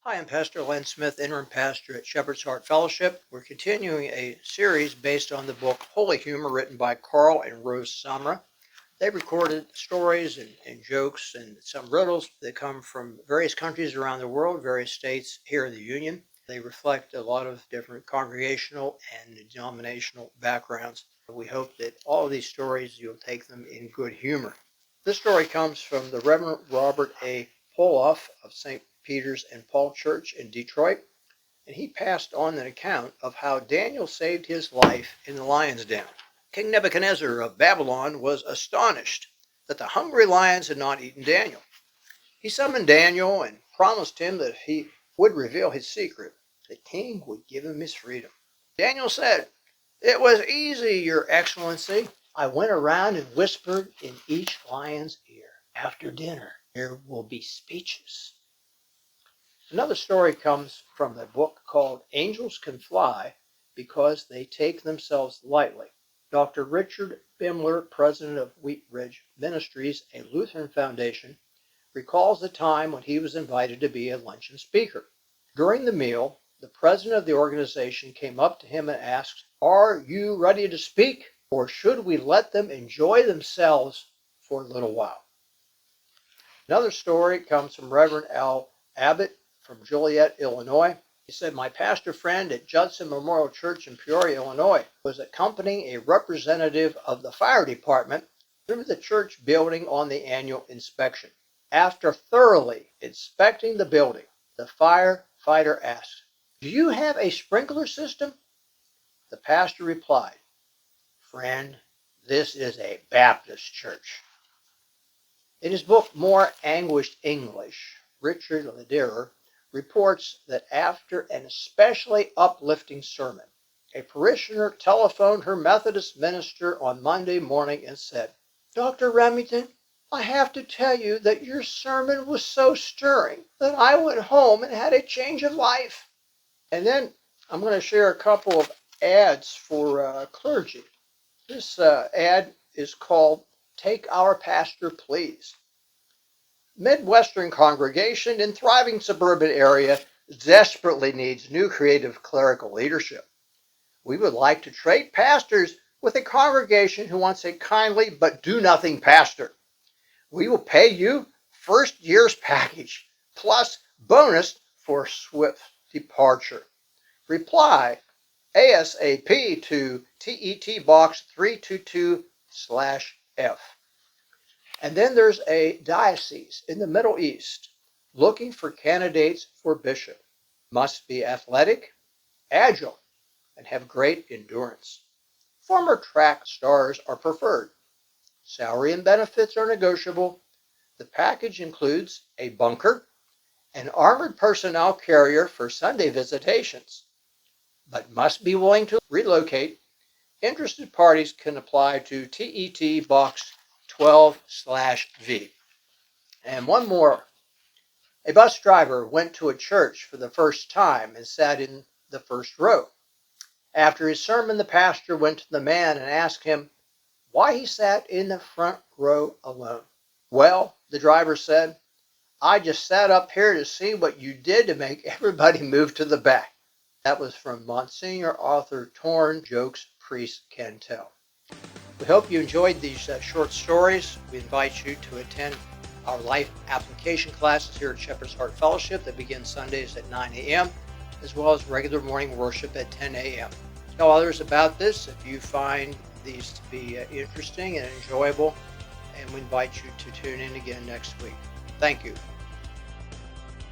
Hi, I'm Pastor Len Smith, interim pastor at Shepherd's Heart Fellowship. We're continuing a series based on the book Holy Humor, written by Carl and Rose Samra. They recorded stories and jokes and some riddles that come from various countries around the world, various states here in the Union. They reflect a lot of different congregational and denominational backgrounds. We hope that all of these stories, you'll take them in good humor. This story comes from the Reverend Robert A. Poloff of St. Peter's and Paul Church in Detroit, and he passed on an account of how Daniel saved his life in the lion's den. King Nebuchadnezzar of Babylon was astonished that the hungry lions had not eaten Daniel. He summoned Daniel and promised him that if he would reveal his secret, the king would give him his freedom. Daniel said, "It was easy, Your Excellency. I went around and whispered in each lion's ear. After dinner, there will be speeches." Another story comes from a book called Angels Can Fly Because They Take Themselves Lightly. Dr. Richard Bimler, president of Wheat Ridge Ministries, a Lutheran foundation, recalls the time when he was invited to be a luncheon speaker. During the meal, the president of the organization came up to him and asked, "Are you ready to speak, or should we let them enjoy themselves for a little while?" Another story comes from Reverend Al Abbott from Joliet, Illinois. He said, "My pastor friend at Judson Memorial Church in Peoria, Illinois, was accompanying a representative of the fire department through the church building on the annual inspection. After thoroughly inspecting the building, the firefighter asked, 'Do you have a sprinkler system?' The pastor replied, 'Friend, this is a Baptist church.'" In his book, More Anguished English, Richard Lederer reports that after an especially uplifting sermon, a parishioner telephoned her Methodist minister on Monday morning and said, "Dr. Remington, I have to tell you that your sermon was so stirring that I went home and had a change of life." And then I'm going to share a couple of ads for clergy. This ad is called "Take Our Pastor, Please." Midwestern congregation in thriving suburban area desperately needs new creative clerical leadership. We would like to trade pastors with a congregation who wants a kindly but do-nothing pastor. We will pay you first year's package plus bonus for swift departure. Reply ASAP to TET Box 322/F. And then there's a diocese in the Middle East looking for candidates for bishop. Must be athletic, agile, and have great endurance. Former track stars are preferred. Salary and benefits are negotiable. The package includes a bunker, an armored personnel carrier for Sunday visitations, but must be willing to relocate. Interested parties can apply to TET Box 12/V. And one more. A bus driver went to a church for the first time and sat in the first row. After his sermon, the pastor went to the man and asked him why he sat in the front row alone. "Well," the driver said, "I just sat up here to see what you did to make everybody move to the back." That was from Monsignor Arthur Torn, Jokes Priests Can Tell. We hope you enjoyed these short stories. We invite you to attend our life application classes here at Shepherd's Heart Fellowship that begin Sundays at 9 a.m., as well as regular morning worship at 10 a.m. Tell others about this if you find these to be interesting and enjoyable, and we invite you to tune in again next week. Thank you.